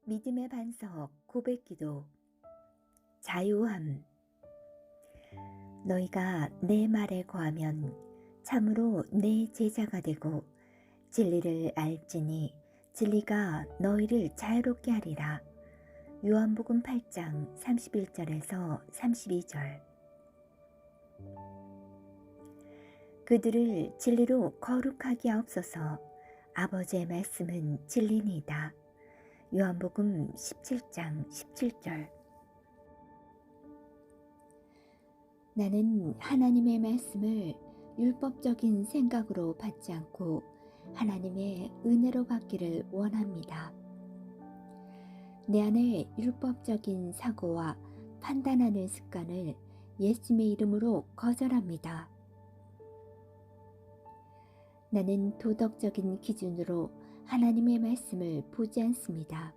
믿음의 반석 고백기도. 자유함. 너희가 내 말에 거하면 참으로 내 제자가 되고 진리를 알지니 진리가 너희를 자유롭게 하리라. 요한복음 8장 31절에서 32절. 그들을 진리로 거룩하게 하옵소서. 아버지의 말씀은 진리니이다. 요한복음 17장 17절. 나는 하나님의 말씀을 율법적인 생각으로 받지 않고 하나님의 은혜로 받기를 원합니다. 내 안에 율법적인 사고와 판단하는 습관을 예수님의 이름으로 거절합니다. 나는 도덕적인 기준으로 하나님의 말씀을 보지 않습니다.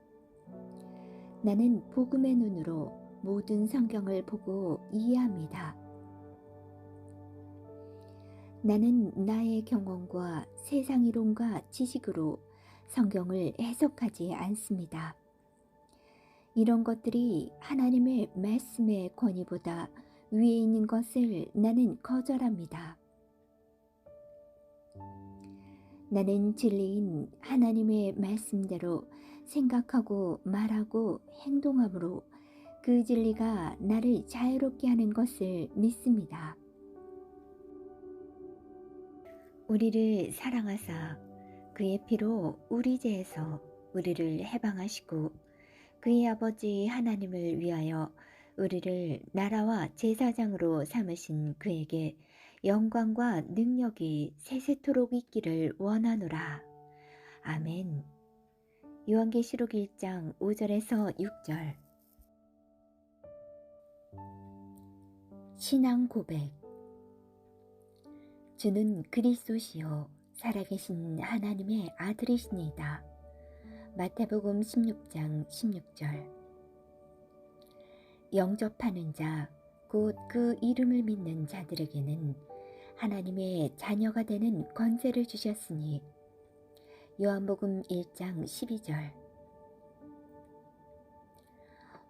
나는 복음의 눈으로 모든 성경을 보고 이해합니다. 나는 나의 경험과 세상 이론과 지식으로 성경을 해석하지 않습니다. 이런 것들이 하나님의 말씀의 권위보다 위에 있는 것을 나는 거절합니다. 나는 진리인 하나님의 말씀대로 생각하고 말하고 행동함으로 그 진리가 나를 자유롭게 하는 것을 믿습니다. 우리를 사랑하사 그의 피로 우리 죄에서 우리를 해방하시고 그의 아버지 하나님을 위하여 우리를 나라와 제사장으로 삼으신 그에게 영광과 능력이 세세토록 있기를 원하노라. 아멘. 요한계시록 1장 5절에서 6절. 신앙 고백. 주는 그리스도시요 살아계신 하나님의 아들이시니이다. 마태복음 16장 16절. 영접하는 자, 곧 그 이름을 믿는 자들에게는 하나님의 자녀가 되는 권세를 주셨으니. 요한복음 1장 12절.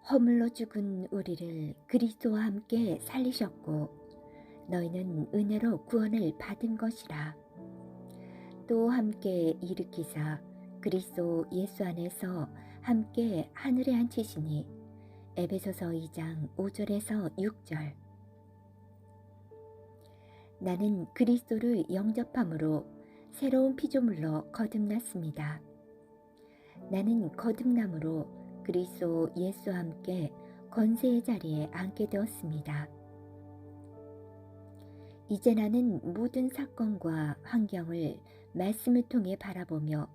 허물로 죽은 우리를 그리스도와 함께 살리셨고 너희는 은혜로 구원을 받은 것이라. 또 함께 일으키사 그리스도 예수 안에서 함께 하늘에 앉히시니. 에베소서 2장 5절에서 6절. 나는 그리스도를 영접함으로 새로운 피조물로 거듭났습니다. 나는 거듭남으로 그리스도 예수와 함께 권세의 자리에 앉게 되었습니다. 이제 나는 모든 사건과 환경을 말씀을 통해 바라보며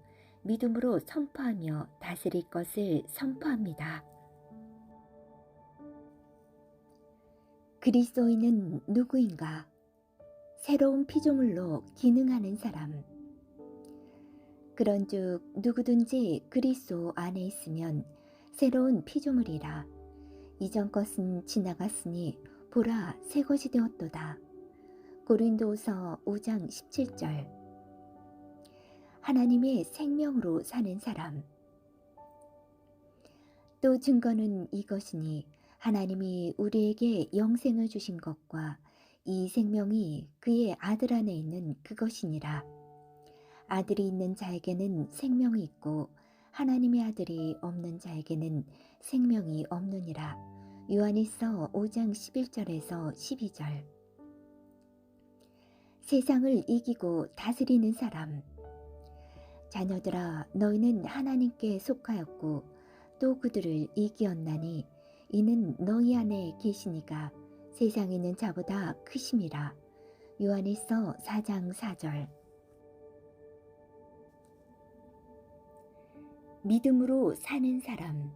믿음으로 선포하며 다스릴 것을 선포합니다. 그리스도인은 누구인가? 새로운 피조물로 기능하는 사람. 그런즉 누구든지 그리스도 안에 있으면 새로운 피조물이라. 이전 것은 지나갔으니 보라 새 것이 되었도다. 고린도후서 5장 17절. 하나님의 생명으로 사는 사람. 또 증거는 이것이니 하나님이 우리에게 영생을 주신 것과 이 생명이 그의 아들 안에 있는 그것이니라. 아들이 있는 자에게는 생명이 있고 하나님의 아들이 없는 자에게는 생명이 없느니라. 요한일서 5장 11절에서 12절. 세상을 이기고 다스리는 사람. 자녀들아, 너희는 하나님께 속하였고 또 그들을 이기었나니 이는 너희 안에 계시니가 세상에 있는 자보다 크심이라. 요한일서 4장 4절. 믿음으로 사는 사람.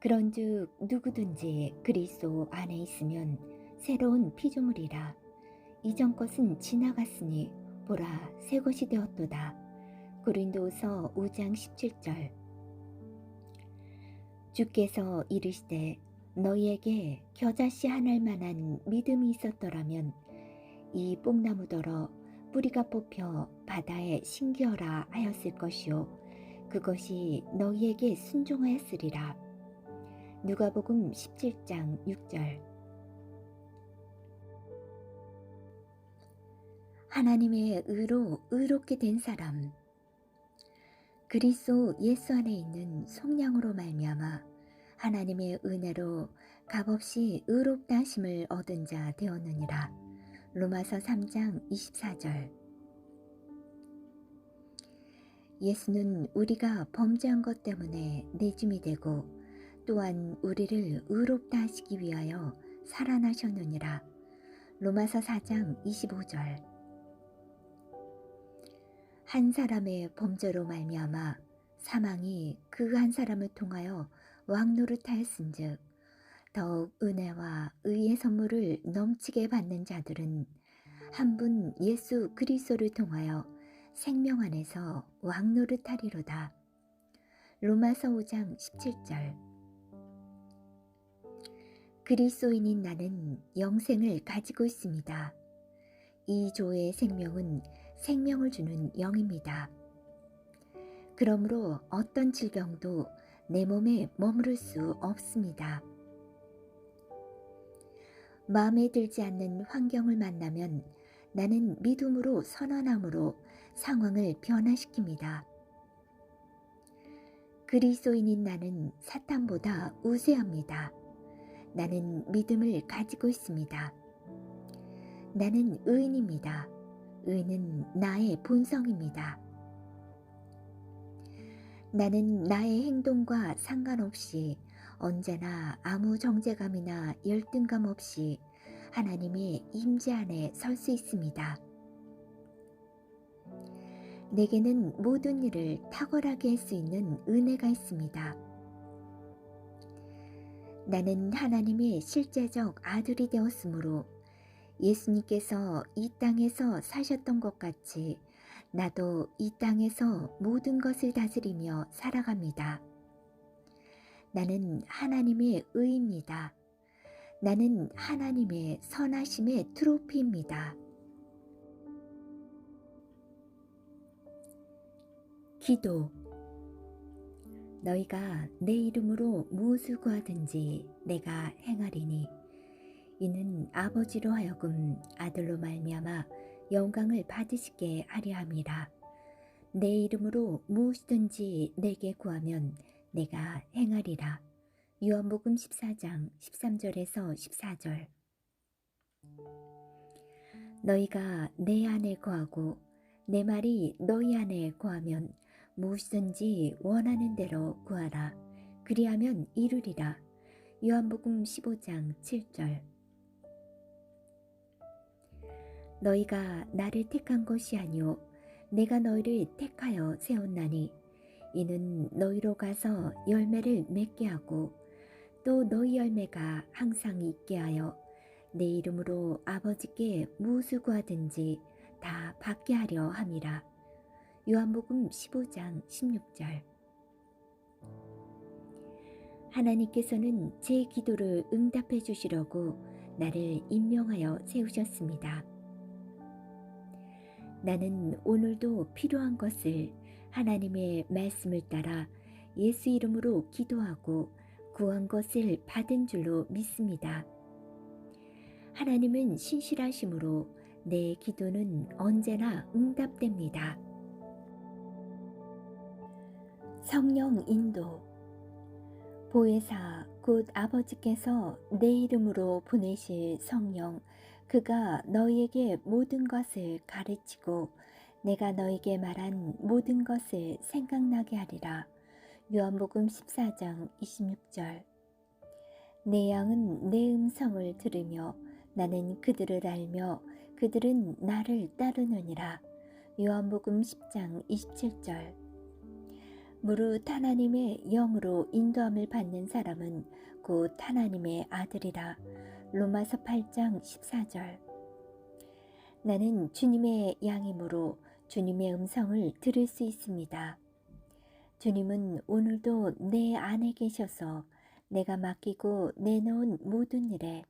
그런즉 누구든지 그리스도 안에 있으면 새로운 피조물이라. 이전 것은 지나갔으니 보라 새 것이 되었도다. 고린도후서 5장 17절. 주께서 이르시되 너희에게 겨자씨 하나일 만한 믿음이 있었더라면 이 뽕나무더러 뿌리가 뽑혀 바다에 심기어라 하였을 것이요 그것이 너희에게 순종하였으리라. 누가복음 17장 6절. 하나님의 의로 의롭게 된 사람. 그리스도 예수 안에 있는 속량으로 말미암아 하나님의 은혜로 값없이 의롭다 하심을 얻은 자 되었느니라. 로마서 3장 24절. 예수는 우리가 범죄한 것 때문에 내줌이 되고 또한 우리를 의롭다 하시기 위하여 살아나셨느니라. 로마서 4장 25절. 한 사람의 범죄로 말미암아 사망이 그 한 사람을 통하여 왕노릇하였은즉 더욱 은혜와 의의 선물을 넘치게 받는 자들은 한 분 예수 그리스도를 통하여 생명 안에서 왕노릇하리로다. 로마서 5장 17절. 그리스도인인 나는 영생을 가지고 있습니다. 이 조의 생명은 생명을 주는 영입니다. 그러므로 어떤 질병도 내 몸에 머무를 수 없습니다. 마음에 들지 않는 환경을 만나면 나는 믿음으로 선언함으로 상황을 변화시킵니다. 그리스도인인 나는 사탄보다 우세합니다. 나는 믿음을 가지고 있습니다. 나는 의인입니다. 의는 나의 본성입니다. 나는 나의 행동과 상관없이 언제나 아무 정죄감이나 열등감 없이 하나님의 임재 안에 설 수 있습니다. 내게는 모든 일을 탁월하게 할 수 있는 은혜가 있습니다. 나는 하나님의 실제적 아들이 되었으므로 예수님께서 이 땅에서 사셨던 것 같이 나도 이 땅에서 모든 것을 다스리며 살아갑니다. 나는 하나님의 의입니다. 나는 하나님의 선하심의 트로피입니다. 기도. 너희가 내 이름으로 무엇을 구하든지 내가 행하리니 이는 아버지로 하여금 아들로 말미암아 영광을 받으시게 하려 함이라. 내 이름으로 무엇이든지 내게 구하면 내가 행하리라. 요한복음 14장 13절에서 14절. 너희가 내 안에 거하고 내 말이 너희 안에 거하면 무엇이든지 원하는 대로 구하라. 그리하면 이루리라. 요한복음 15장 7절. 너희가 나를 택한 것이 아니요 내가 너희를 택하여 세웠나니 이는 너희로 가서 열매를 맺게 하고 또 너희 열매가 항상 있게 하여 내 이름으로 아버지께 무엇을 구하든지 다 받게 하려 함이라. 요한복음 15장 16절. 하나님께서는 제 기도를 응답해 주시려고 나를 임명하여 세우셨습니다. 나는 오늘도 필요한 것을 하나님의 말씀을 따라 예수 이름으로 기도하고 구한 것을 받은 줄로 믿습니다. 하나님은 신실하심으로 내 기도는 언제나 응답됩니다. 성령 인도. 보혜사 곧 아버지께서 내 이름으로 보내실 성령 그가 너희에게 모든 것을 가르치고 내가 너희에게 말한 모든 것을 생각나게 하리라. 요한복음 14장 26절. 내 양은 내 음성을 들으며 나는 그들을 알며 그들은 나를 따르느니라. 요한복음 10장 27절. 무릇 하나님의 영으로 인도함을 받는 사람은 곧 하나님의 아들이라. 로마서 8장 14절. 나는 주님의 양이므로 주님의 음성을 들을 수 있습니다. 주님은 오늘도 내 안에 계셔서 내가 맡기고 내놓은 모든 일에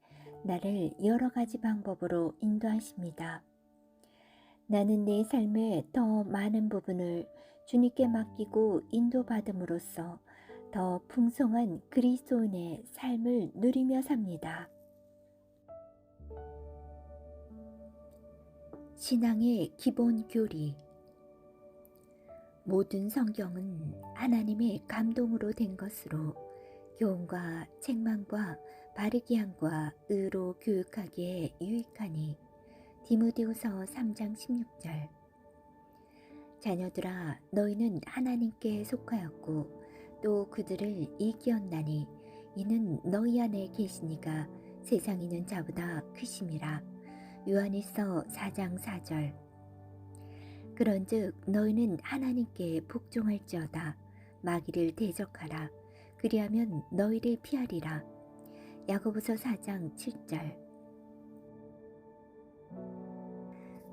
나를 여러 가지 방법으로 인도하십니다. 나는 내 삶의 더 많은 부분을 주님께 맡기고 인도받음으로써 더 풍성한 그리스도인의 삶을 누리며 삽니다. 신앙의 기본 교리. 모든 성경은 하나님의 감동으로 된 것으로 교훈과 책망과 바르게 함과 의로 교육하기에 유익하니. 디모데후서 3장 16절. 자녀들아, 너희는 하나님께 속하였고 또 그들을 이기었나니 이는 너희 안에 계시니가 세상에 있는 자보다 크심이라. 요한일서 4장 4절. 그런즉 너희는 하나님께 복종할지어다. 마귀를 대적하라. 그리하면 너희를 피하리라. 야고보서 4장 7절.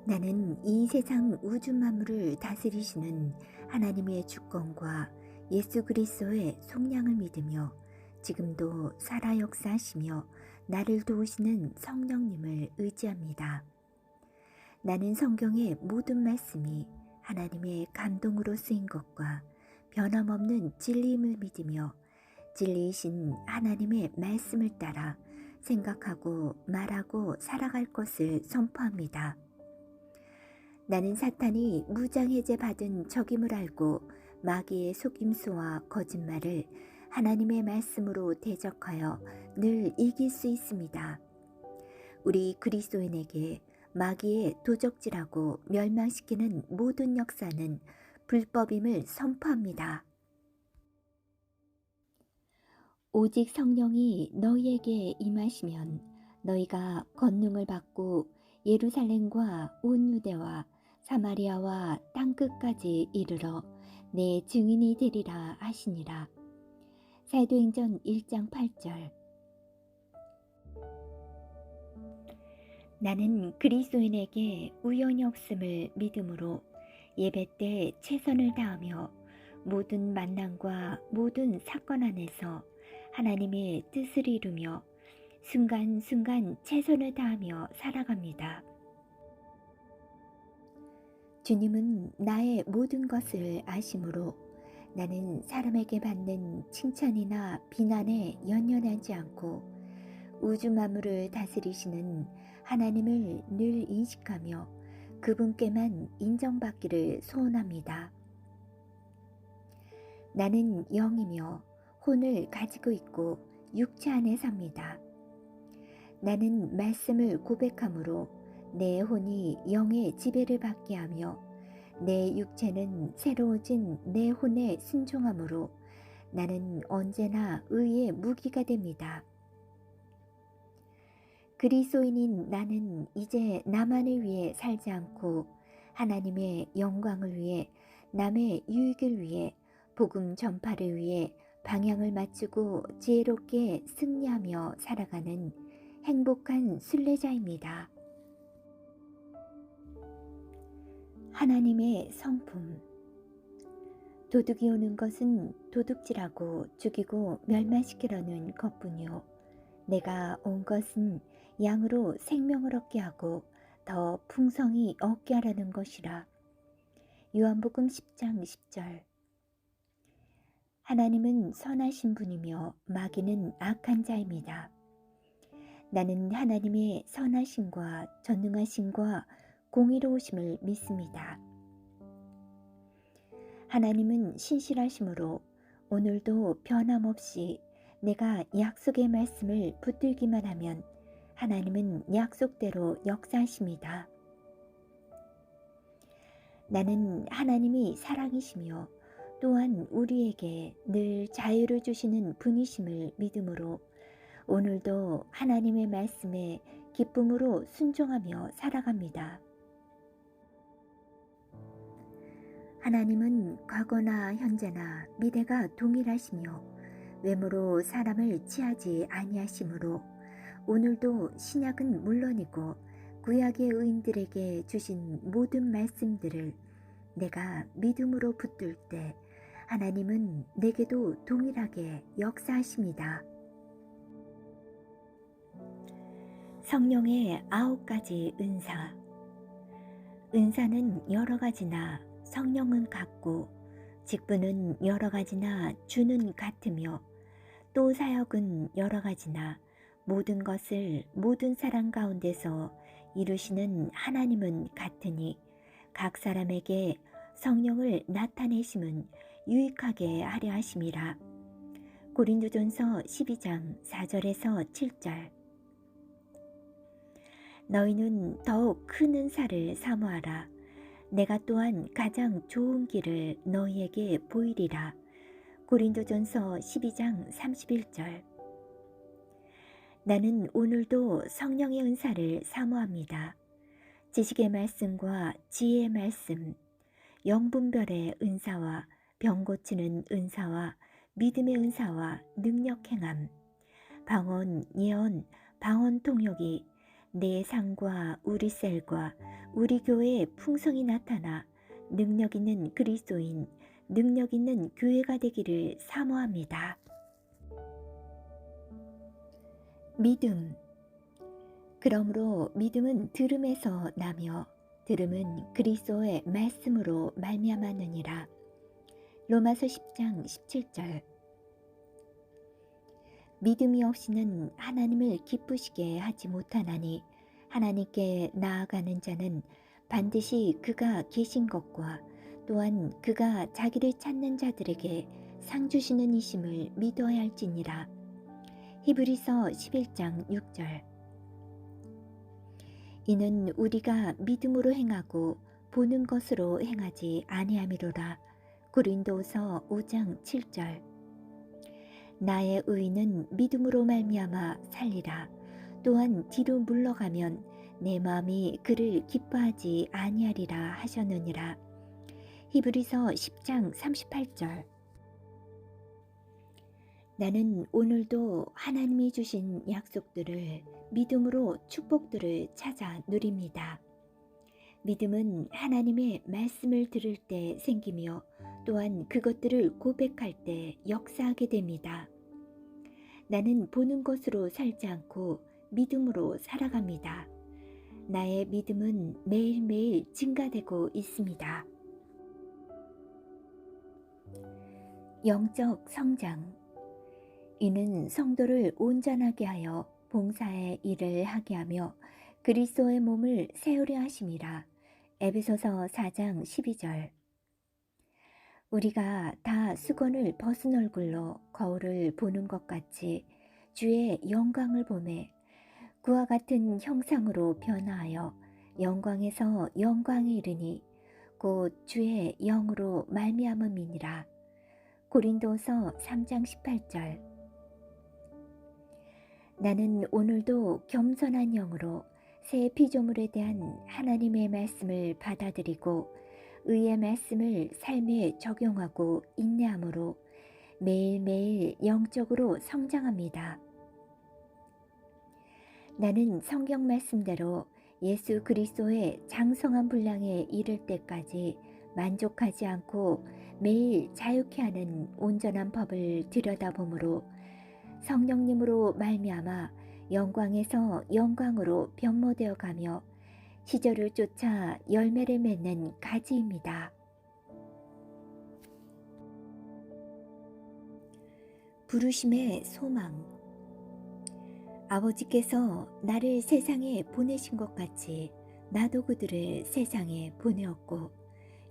나는 이 세상 우주 만물을 다스리시는 하나님의 주권과 예수 그리스도의 속량을 믿으며 지금도 살아 역사하시며 나를 도우시는 성령님을 의지합니다. 나는 성경의 모든 말씀이 하나님의 감동으로 쓰인 것과 변함없는 진리임을 믿으며 진리이신 하나님의 말씀을 따라 생각하고 말하고 살아갈 것을 선포합니다. 나는 사탄이 무장해제 받은 적임을 알고 마귀의 속임수와 거짓말을 하나님의 말씀으로 대적하여 늘 이길 수 있습니다. 우리 그리스도인에게 마귀의 도적질하고 멸망시키는 모든 역사는 불법임을 선포합니다. 오직 성령이 너희에게 임하시면 너희가 권능을 받고 예루살렘과 온 유대와 사마리아와 땅끝까지 이르러 내 증인이 되리라 하시니라. 사도행전 1장 8절. 나는 그리스도인에게 우연이 없음을 믿음으로 예배 때 최선을 다하며 모든 만남과 모든 사건 안에서 하나님의 뜻을 이루며 순간순간 최선을 다하며 살아갑니다. 주님은 나의 모든 것을 아심으로 나는 사람에게 받는 칭찬이나 비난에 연연하지 않고 우주 만물을 다스리시는 하나님을 늘 인식하며 그분께만 인정받기를 소원합니다. 나는 영이며 혼을 가지고 있고 육체 안에 삽니다. 나는 말씀을 고백함으로 내 혼이 영의 지배를 받게 하며 내 육체는 새로워진 내 혼에 순종함으로 나는 언제나 의의 무기가 됩니다. 그리스도인인 나는 이제 나만을 위해 살지 않고 하나님의 영광을 위해 남의 유익을 위해 복음 전파를 위해 방향을 맞추고 지혜롭게 승리하며 살아가는 행복한 순례자입니다. 하나님의 성품. 도둑이 오는 것은 도둑질하고 죽이고 멸망시키려는 것뿐이요 내가 온 것은 양으로 생명을 얻게 하고 더 풍성히 얻게 하라는 것이라. 요한복음 10장 10절. 하나님은 선하신 분이며 마귀는 악한 자입니다. 나는 하나님의 선하심과 전능하심과 공의로우심을 믿습니다. 하나님은 신실하심으로 오늘도 변함없이 내가 약속의 말씀을 붙들기만 하면 하나님은 약속대로 역사하십니다. 나는 하나님이 사랑이시며 또한 우리에게 늘 자유를 주시는 분이심을 믿음으로 오늘도 하나님의 말씀에 기쁨으로 순종하며 살아갑니다. 하나님은 과거나 현재나 미래가 동일하시며 외모로 사람을 취하지 아니하시므로 오늘도 신약은 물론이고 구약의 의인들에게 주신 모든 말씀들을 내가 믿음으로 붙들 때 하나님은 내게도 동일하게 역사하십니다. 성령의 9가지 은사. 은사는 여러 가지나 성령은 같고 직분은 여러 가지나 주는 같으며 또 사역은 여러 가지나 모든 것을 모든 사람 가운데서 이루시는 하나님은 같으니 각 사람에게 성령을 나타내심은 유익하게 하려 하심이라. 고린도전서 12장 4절에서 7절. 너희는 더욱 큰 은사를 사모하라. 내가 또한 가장 좋은 길을 너희에게 보이리라. 고린도전서 12장 31절. 나는 오늘도 성령의 은사를 사모합니다. 지식의 말씀과 지혜의 말씀, 영분별의 은사와 병 고치는 은사와 믿음의 은사와 능력 행함, 방언, 예언, 방언 통역이 내 상과 우리 셀과 우리 교회에 풍성히 나타나 능력 있는 그리스도인, 능력 있는 교회가 되기를 사모합니다. 믿음. 그러므로 믿음은 들음에서 나며 들음은 그리스도의 말씀으로 말미암았느니라. 로마서 10장 17절. 믿음이 없이는 하나님을 기쁘시게 하지 못하나니 하나님께 나아가는 자는 반드시 그가 계신 것과 또한 그가 자기를 찾는 자들에게 상 주시는 이심을 믿어야 할지니라. 히브리서 11장 6절. 이는 우리가 믿음으로 행하고 보는 것으로 행하지 아니함이로라. 고린도서 5장 7절. 나의 의는 믿음으로 말미암아 살리라. 또한 뒤로 물러가면 내 마음이 그를 기뻐하지 아니하리라 하셨느니라. 히브리서 10장 38절. 나는 오늘도 하나님이 주신 약속들을 믿음으로 축복들을 찾아 누립니다. 믿음은 하나님의 말씀을 들을 때 생기며 또한 그것들을 고백할 때 역사하게 됩니다. 나는 보는 것으로 살지 않고 믿음으로 살아갑니다. 나의 믿음은 매일매일 증가되고 있습니다. 영적 성장. 이는 성도를 온전하게 하여 봉사의 일을 하게 하며 그리스도의 몸을 세우려 하심이라. 에베소서 4장 12절. 우리가 다 수건을 벗은 얼굴로 거울을 보는 것 같이 주의 영광을 보매 그와 같은 형상으로 변화하여 영광에서 영광에 이르니 곧 주의 영으로 말미암음이니라. 고린도서 3장 18절. 나는 오늘도 겸손한 영으로 새 피조물에 대한 하나님의 말씀을 받아들이고 의의 말씀을 삶에 적용하고 인내함으로 매일매일 영적으로 성장합니다. 나는 성경 말씀대로 예수 그리스도의 장성한 분량에 이를 때까지 만족하지 않고 매일 자유케 하는 온전한 법을 들여다보므로 성령님으로 말미암아 영광에서 영광으로 변모되어 가며 시절을 쫓아 열매를 맺는 가지입니다. 부르심의 소망. 아버지께서 나를 세상에 보내신 것 같이 나도 그들을 세상에 보내었고.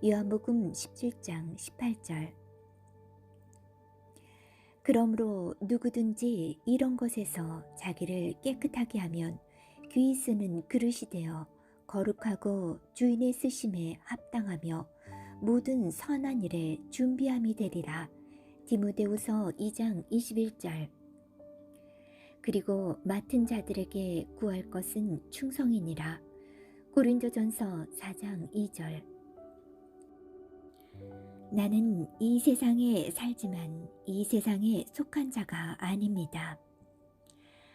요한복음 17장 18절. 그러므로 누구든지 이런 것에서 자기를 깨끗하게 하면 귀히 쓰는 그릇이 되어 거룩하고 주인의 쓰심에 합당하며 모든 선한 일에 준비함이 되리라. 디모데후서 2장 21절. 그리고 맡은 자들에게 구할 것은 충성이니라. 고린도전서 4장 2절. 나는 이 세상에 살지만 이 세상에 속한 자가 아닙니다.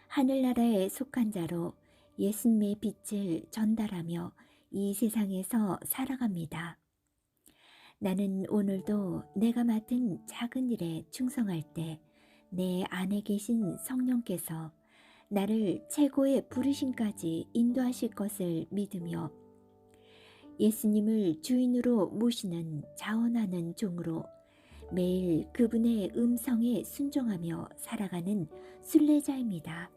하늘나라에 속한 자로 예수님의 빛을 전달하며 이 세상에서 살아갑니다. 나는 오늘도 내가 맡은 작은 일에 충성할 때 내 안에 계신 성령께서 나를 최고의 부르심까지 인도하실 것을 믿으며 예수님을 주인으로 모시는 자원하는 종으로 매일 그분의 음성에 순종하며 살아가는 순례자입니다.